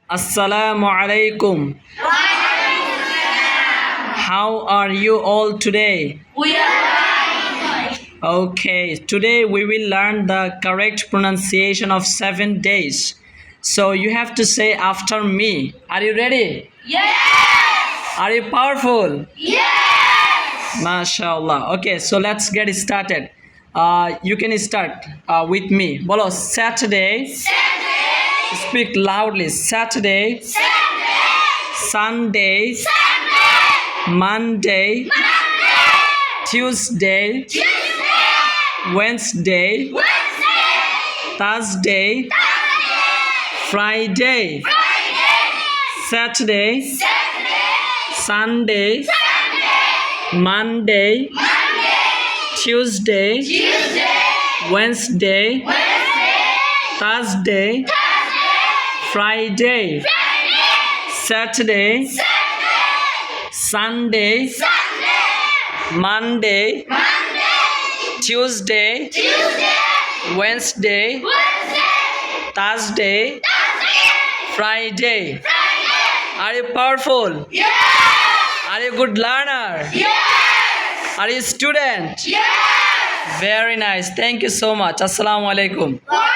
Assalamu alaikum. How are you all today? We are fine. Okay, today we will learn the correct pronunciation of 7 days. So you have to say after me. Are you ready? Yes! Are you powerful? Yes! MashaAllah. Okay, so let's get started. You can start with me. Bolo, Saturday. Saturday! Speak loudly. Saturday. Saturday! Sunday. Sunday! Monday. Monday! Tuesday. Tuesday! Wednesday. Wednesday! Thursday. Thursday! Friday. Friday! Saturday. Saturday! Sunday. Sunday! Monday. Monday! Tuesday. Tuesday! Wednesday. Wednesday! Thursday. Thursday! Friday. Friday! Saturday. Saturday! Sunday. Sunday! Monday. Monday! Tuesday. Tuesday! Wednesday. Wednesday! Thursday. Thursday! Friday. Friday! Are you powerful? Yes! Are you good learner? Yes! Are you student? Yes! Very nice. Thank you so much. Assalamu alaikum.